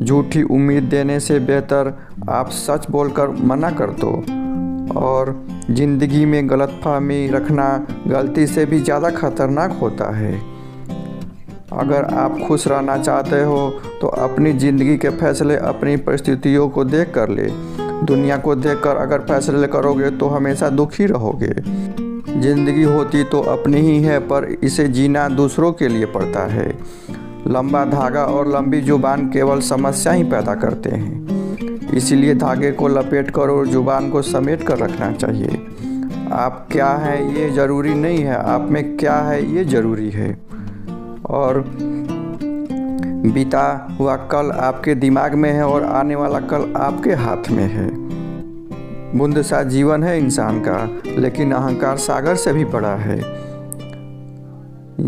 झूठी उम्मीद देने से बेहतर आप सच बोलकर मना कर दो। और ज़िंदगी में गलतफहमी रखना गलती से भी ज़्यादा खतरनाक होता है। अगर आप खुश रहना चाहते हो तो अपनी ज़िंदगी के फैसले अपनी परिस्थितियों को देख कर ले। दुनिया को देखकर अगर फैसले करोगे तो हमेशा दुखी रहोगे। ज़िंदगी होती तो अपनी ही है, पर इसे जीना दूसरों के लिए पड़ता है। लंबा धागा और लंबी जुबान केवल समस्या ही पैदा करते हैं। इसीलिए धागे को लपेट कर और जुबान को समेट कर रखना चाहिए। आप क्या हैं ये ज़रूरी नहीं है, आप में क्या है ये ज़रूरी है। और बीता हुआ कल आपके दिमाग में है और आने वाला कल आपके हाथ में है। बूंद सा जीवन है इंसान का, लेकिन अहंकार सागर से भी बड़ा है।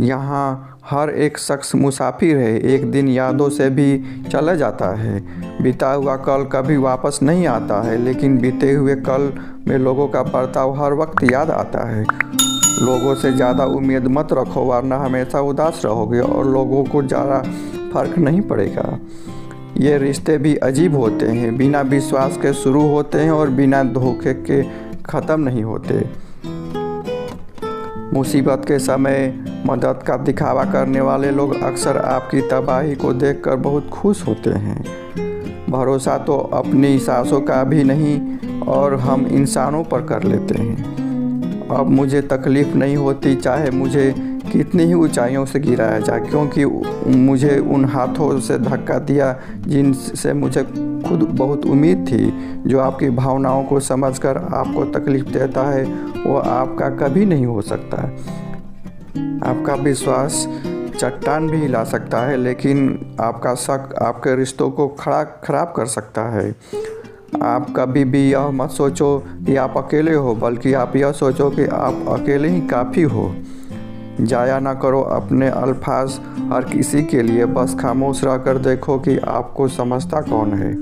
यहाँ हर एक शख्स मुसाफिर है, एक दिन यादों से भी चला जाता है। बीता हुआ कल कभी वापस नहीं आता है, लेकिन बीते हुए कल में लोगों का बर्ताव हर वक्त याद आता है। लोगों से ज़्यादा उम्मीद मत रखो, वरना हमेशा उदास रहोगे और लोगों को ज़्यादा फर्क नहीं पड़ेगा। ये रिश्ते भी अजीब होते हैं, बिना विश्वास के शुरू होते हैं और बिना धोखे के ख़त्म नहीं होते। मुसीबत के समय मदद का दिखावा करने वाले लोग अक्सर आपकी तबाही को देखकर बहुत खुश होते हैं। भरोसा तो अपनी सांसों का भी नहीं और हम इंसानों पर कर लेते हैं। अब मुझे तकलीफ़ नहीं होती, चाहे मुझे कितनी ही ऊंचाइयों से गिराया जाए, क्योंकि मुझे उन हाथों से धक्का दिया जिनसे मुझे खुद बहुत उम्मीद थी। जो आपकी भावनाओं को समझकर आपको तकलीफ़ देता है वो आपका कभी नहीं हो सकता। आपका विश्वास चट्टान भी हिला सकता है, लेकिन आपका शक आपके रिश्तों को खराब कर सकता है। आप कभी भी यह मत सोचो कि आप अकेले हो, बल्कि आप यह सोचो कि आप अकेले ही काफ़ी हो। जाया ना करो अपने अल्फाज हर किसी के लिए, बस खामोश रहकर देखो कि आपको समझता कौन है।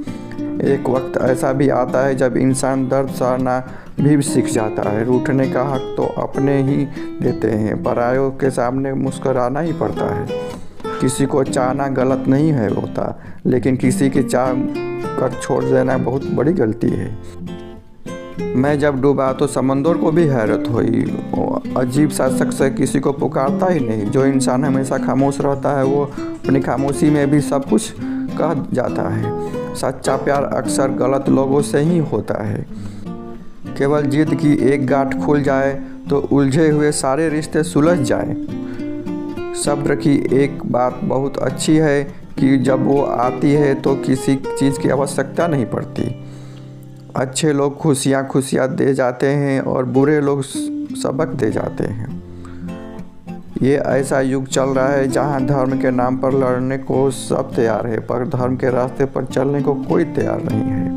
एक वक्त ऐसा भी आता है जब इंसान दर्द सहना भी सीख जाता है। रूठने का हक तो अपने ही देते हैं, परायों के सामने मुस्कुराना ही पड़ता है। किसी को चाहना गलत नहीं है होता, लेकिन किसी की चाह कर छोड़ देना बहुत बड़ी गलती है। मैं जब डूबा तो समंदर को भी हैरत हुई। अजीब सा शख्स है, किसी को पुकारता ही नहीं। जो इंसान हमेशा खामोश रहता है वो अपनी खामोशी में भी सब कुछ कह जाता है। सच्चा प्यार अक्सर गलत लोगों से ही होता है। केवल जिद की एक गांठ खुल जाए तो उलझे हुए सारे रिश्ते सुलझ जाए। सब्र की एक बात बहुत अच्छी है कि जब वो आती है तो किसी चीज़ की आवश्यकता नहीं पड़ती। अच्छे लोग खुशियाँ दे जाते हैं और बुरे लोग सबक दे जाते हैं। ये ऐसा युग चल रहा है जहाँ धर्म के नाम पर लड़ने को सब तैयार है, पर धर्म के रास्ते पर चलने को कोई तैयार नहीं है।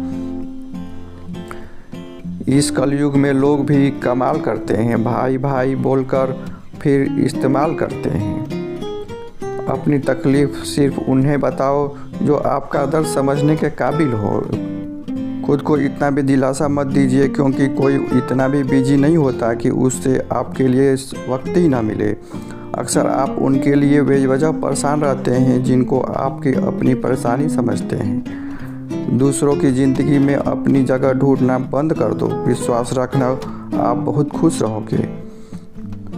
इस कलयुग में लोग भी कमाल करते हैं, भाई भाई बोलकर फिर इस्तेमाल करते हैं। अपनी तकलीफ़ सिर्फ उन्हें बताओ जो आपका दर्द समझने के काबिल हो। खुद को इतना भी दिलासा मत दीजिए, क्योंकि कोई इतना भी बिजी नहीं होता कि उससे आपके लिए वक्त ही ना मिले। अक्सर आप उनके लिए बेवजह परेशान रहते हैं जिनको आपकी अपनी परेशानी समझते हैं। दूसरों की ज़िंदगी में अपनी जगह ढूंढना बंद कर दो। विश्वास रखना, आप बहुत खुश रहोगे।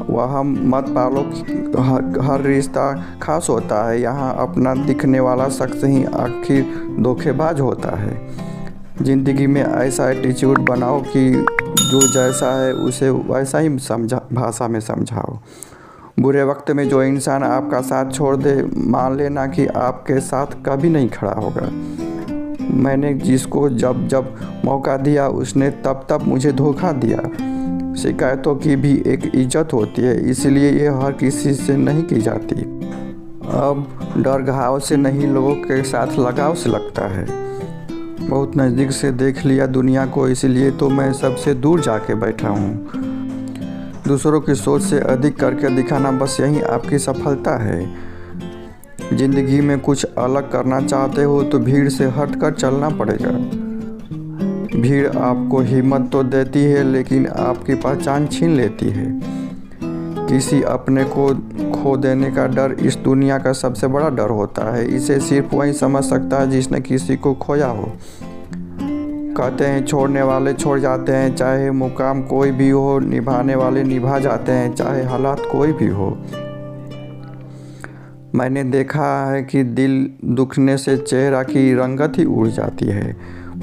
वह मत पालो कि हर रिश्ता खास होता है। यहाँ अपना दिखने वाला शख्स ही आखिर धोखेबाज होता है। ज़िंदगी में ऐसा एटीट्यूड बनाओ कि जो जैसा है उसे वैसा ही भाषा में समझाओ। बुरे वक्त में जो इंसान आपका साथ छोड़ दे, मान लेना कि आपके साथ कभी नहीं खड़ा होगा। मैंने जिसको जब जब मौका दिया उसने तब तब मुझे धोखा दिया। शिकायतों की भी एक इज्जत होती है, इसलिए ये हर किसी से नहीं की जाती। अब डर घाव से नहीं, लोगों के साथ लगाव से लगता है। बहुत नज़दीक से देख लिया दुनिया को, इसलिए तो मैं सबसे दूर जाके बैठा हूँ। दूसरों की सोच से अधिक करके दिखाना, बस यही आपकी सफलता है। ज़िंदगी में कुछ अलग करना चाहते हो तो भीड़ से हटकर चलना पड़ेगा। भीड़ आपको हिम्मत तो देती है, लेकिन आपकी पहचान छीन लेती है। किसी अपने को खो देने का डर इस दुनिया का सबसे बड़ा डर होता है। इसे सिर्फ वही समझ सकता है जिसने किसी को खोया हो। कहते हैं छोड़ने वाले छोड़ जाते हैं, चाहे मुकाम कोई भी हो, निभाने वाले निभा जाते हैं, चाहे हालात कोई भी हो। मैंने देखा है कि दिल दुखने से चेहरा की रंगत ही उड़ जाती है।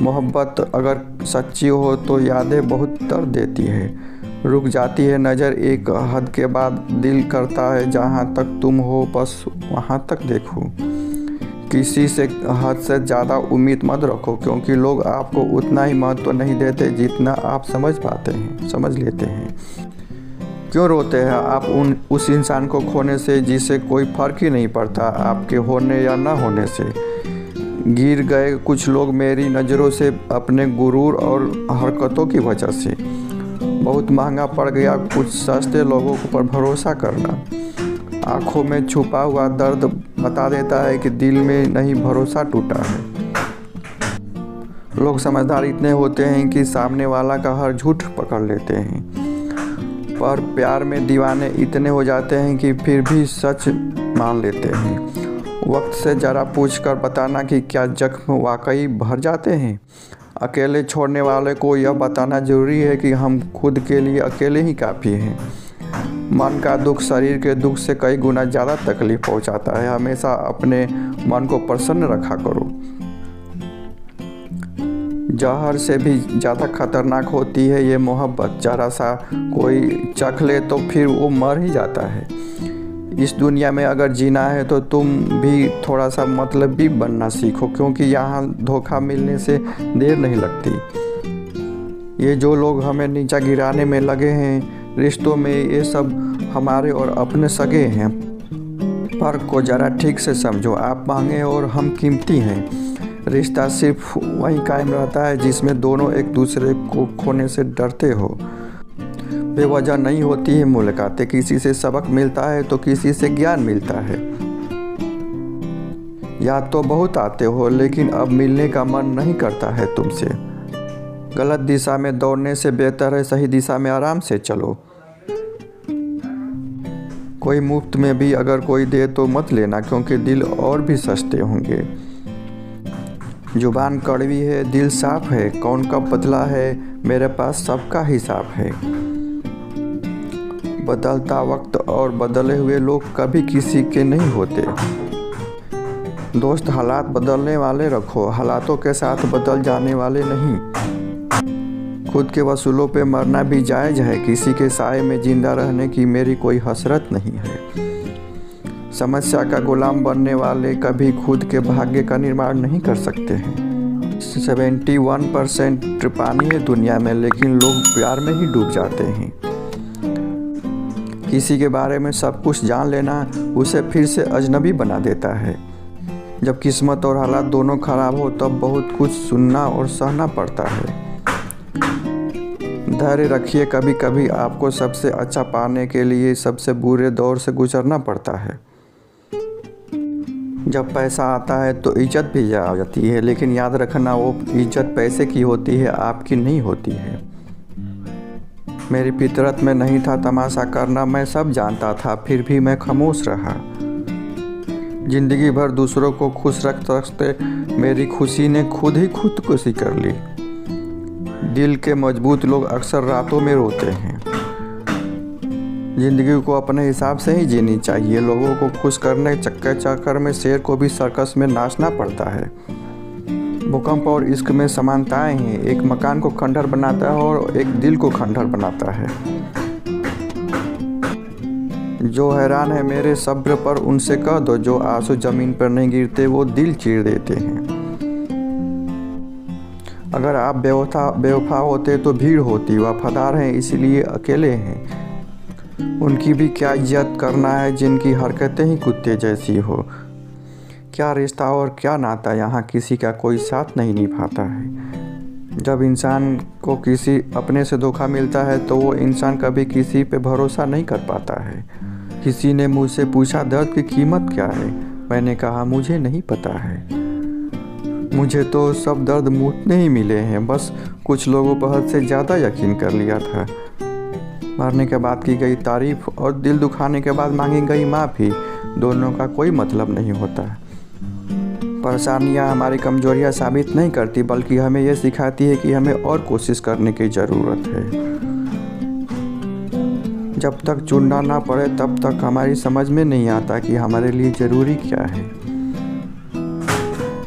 मोहब्बत अगर सच्ची हो तो यादें बहुत दर्द देती है। रुक जाती है नज़र एक हद के बाद, दिल करता है जहाँ तक तुम हो बस वहाँ तक देखूँ। किसी से हद से ज़्यादा उम्मीद मत रखो, क्योंकि लोग आपको उतना ही महत्व नहीं देते जितना आप समझ लेते हैं। क्यों रोते हैं आप उस इंसान को खोने से जिसे कोई फ़र्क ही नहीं पड़ता आपके होने या ना होने से। गिर गए कुछ लोग मेरी नज़रों से अपने गुरूर और हरकतों की वजह से। बहुत महंगा पड़ गया कुछ सस्ते लोगों पर भरोसा करना। आँखों में छुपा हुआ दर्द बता देता है कि दिल में नहीं भरोसा टूटा है। लोग समझदार इतने होते हैं कि सामने वाला का हर झूठ पकड़ लेते हैं, पर प्यार में दीवाने इतने हो जाते हैं कि फिर भी सच मान लेते हैं। वक्त से ज़रा पूछ कर बताना कि क्या जख्म वाकई भर जाते हैं। अकेले छोड़ने वाले को यह बताना ज़रूरी है कि हम खुद के लिए अकेले ही काफ़ी हैं। मन का दुख शरीर के दुख से कई गुना ज़्यादा तकलीफ पहुंचाता है। हमेशा अपने मन को प्रसन्न रखा करो। जहर से भी ज़्यादा खतरनाक होती है ये मोहब्बत। जरा सा कोई चख ले तो फिर वो मर ही जाता है। इस दुनिया में अगर जीना है तो तुम भी थोड़ा सा मतलबी बनना सीखो, क्योंकि यहाँ धोखा मिलने से देर नहीं लगती। ये जो लोग हमें नीचा गिराने में लगे हैं रिश्तों में, ये सब हमारे और अपने सगे हैं। फर्क को ज़रा ठीक से समझो। आप महंगे और हम कीमती हैं। रिश्ता सिर्फ वहीं कायम रहता है जिसमें दोनों एक दूसरे को खोने से डरते हो। बेवजह नहीं होती है मुलाकातें। किसी से सबक मिलता है तो किसी से ज्ञान मिलता है। याद तो बहुत आते हो, लेकिन अब मिलने का मन नहीं करता है तुमसे। गलत दिशा में दौड़ने से बेहतर है सही दिशा में आराम से चलो। कोई मुफ्त में भी अगर कोई दे तो मत लेना, क्योंकि दिल और भी सस्ते होंगे। जुबान कड़वी है, दिल साफ है, कौन कब बदला है, मेरे पास सबका हिसाब है। बदलता वक्त और बदले हुए लोग कभी किसी के नहीं होते। दोस्त हालात बदलने वाले रखो, हालातों के साथ बदल जाने वाले नहीं। खुद के वसूलों पे मरना भी जायज़ है। किसी के साए में जिंदा रहने की मेरी कोई हसरत नहीं है। समस्या का गुलाम बनने वाले कभी खुद के भाग्य का निर्माण नहीं कर सकते हैं। 71% पानी है दुनिया में, लेकिन लोग प्यार में ही डूब जाते हैं। किसी के बारे में सब कुछ जान लेना उसे फिर से अजनबी बना देता है। जब किस्मत और हालात दोनों खराब हो तब बहुत कुछ सुनना और सहना पड़ता है। धैर्य रखिए, कभी कभी आपको सबसे अच्छा पाने के लिए सबसे बुरे दौर से गुजरना पड़ता है। जब पैसा आता है तो इज्जत भी आ जाती है, लेकिन याद रखना वो इज्जत पैसे की होती है, आपकी नहीं होती है। मेरी फितरत में नहीं था तमाशा करना, मैं सब जानता था, फिर भी मैं खामोश रहा। जिंदगी भर दूसरों को खुश रखते मेरी खुशी ने खुद ही खुदकुशी कर ली। दिल के मजबूत लोग अक्सर रातों में रोते हैं। जिंदगी को अपने हिसाब से ही जीनी चाहिए। लोगों को खुश करने के चक्कर में शेर को भी सर्कस में नाचना पड़ता है। भूकंप और इश्क में समानताएं हैं। एक मकान को खंडहर बनाता है और एक दिल को खंडहर बनाता है। जो हैरान है मेरे सब्र पर उनसे कह दो, जो आंसू जमीन पर नहीं गिरते वो दिल चीर देते हैं। अगर आप बेवफा होते तो भीड़ होती। वफादार हैं इसलिए अकेले हैं। उनकी भी क्या इज्जत करना है जिनकी हरकतें ही कुत्ते जैसी हो। क्या रिश्ता और क्या नाता, यहाँ किसी का कोई साथ नहीं निभाता है। जब इंसान को किसी अपने से धोखा मिलता है तो वो इंसान कभी किसी पे भरोसा नहीं कर पाता है। किसी ने मुझसे पूछा दर्द की कीमत क्या है, मैंने कहा मुझे नहीं पता है। मुझे तो सब दर्द मुफ्त में ही मिले हैं, बस कुछ लोगों पर हद से ज़्यादा यकीन कर लिया था। मरने के बाद की गई तारीफ और दिल दुखाने के बाद मांगी गई माफ़ी दोनों का कोई मतलब नहीं होता है। परेशानियाँ हमारी कमजोरियाँ साबित नहीं करती, बल्कि हमें यह सिखाती है कि हमें और कोशिश करने की ज़रूरत है। जब तक चुनना ना पड़े तब तक हमारी समझ में नहीं आता कि हमारे लिए ज़रूरी क्या है।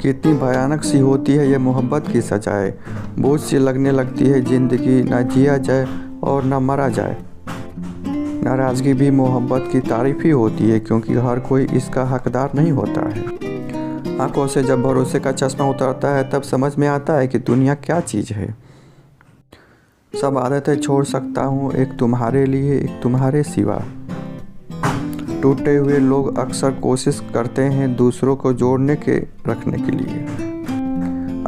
कितनी भयानक सी होती है ये मोहब्बत की सजाएं। बोझ सी लगने लगती है ज़िंदगी, ना जिया जाए और ना मरा जाए। नाराज़गी भी मोहब्बत की तारीफ ही होती है, क्योंकि हर कोई इसका हकदार नहीं होता है। आंखों से जब भरोसे का चश्मा उतरता है तब समझ में आता है कि दुनिया क्या चीज़ है। सब आदतें छोड़ सकता हूँ, एक तुम्हारे लिए, एक तुम्हारे सिवा। टूटे हुए लोग अक्सर कोशिश करते हैं दूसरों को जोड़ने के रखने के लिए।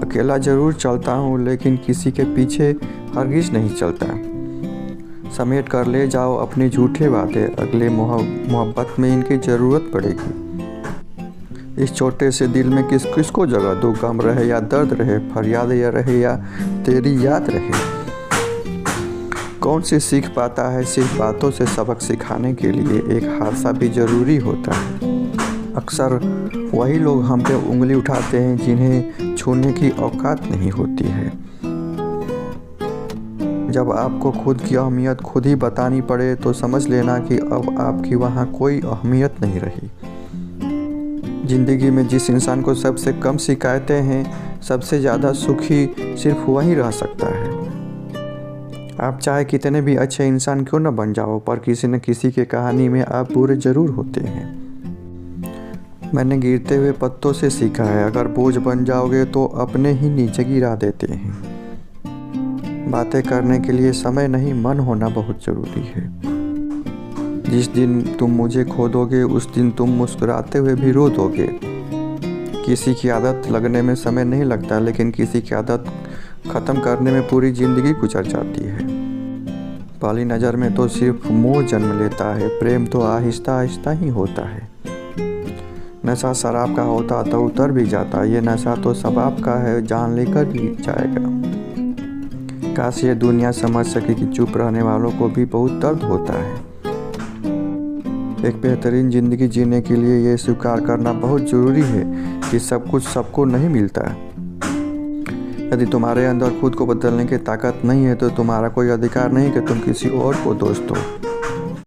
अकेला ज़रूर चलता हूँ, लेकिन किसी के पीछे हरगिज़ नहीं चलता। समेट कर ले जाओ अपनी झूठे बातें, अगले मोहब्बत में इनकी ज़रूरत पड़ेगी। इस छोटे से दिल में किस किस को जगह दो, गम रहे या दर्द रहे, फरियाद या रहे या तेरी याद रहे। कौन सी सीख पाता है सिर्फ बातों से सबक सिखाने के लिए, एक हादसा भी ज़रूरी होता है। अक्सर वही लोग हम पे उंगली उठाते हैं जिन्हें छूने की औकात नहीं होती है। जब आपको खुद की अहमियत खुद ही बतानी पड़े तो समझ लेना कि अब आपकी वहाँ कोई अहमियत नहीं रही। ज़िंदगी में जिस इंसान को सबसे कम शिकायतें हैं, सबसे ज़्यादा सुखी सिर्फ वही रह सकता है। आप चाहे कितने भी अच्छे इंसान क्यों न बन जाओ, पर किसी न किसी के कहानी में आप बुरे ज़रूर होते हैं। मैंने गिरते हुए पत्तों से सीखा है, अगर बोझ बन जाओगे तो अपने ही नीचे गिरा देते हैं। बातें करने के लिए समय नहीं, मन होना बहुत ज़रूरी है। जिस दिन तुम मुझे खो दोगे उस दिन तुम मुस्कुराते हुए भी रो दोगे। किसी की आदत लगने में समय नहीं लगता, लेकिन किसी की आदत ख़त्म करने में पूरी ज़िंदगी गुजर जाती है। पहली नज़र में तो सिर्फ मोह जन्म लेता है, प्रेम तो आहिस्ता आहिस्ता ही होता है। नशा शराब का होता तो उतर भी जाता, ये नशा तो शबाब का है, जान लेकर भी जाएगा। काश ये दुनिया समझ सके कि चुप रहने वालों को भी बहुत दर्द होता है। एक बेहतरीन ज़िंदगी जीने के लिए ये स्वीकार करना बहुत ज़रूरी है कि सब कुछ सबको नहीं मिलता। यदि तुम्हारे अंदर खुद को बदलने की ताकत नहीं है तो तुम्हारा कोई अधिकार नहीं कि तुम किसी और को दोष दो।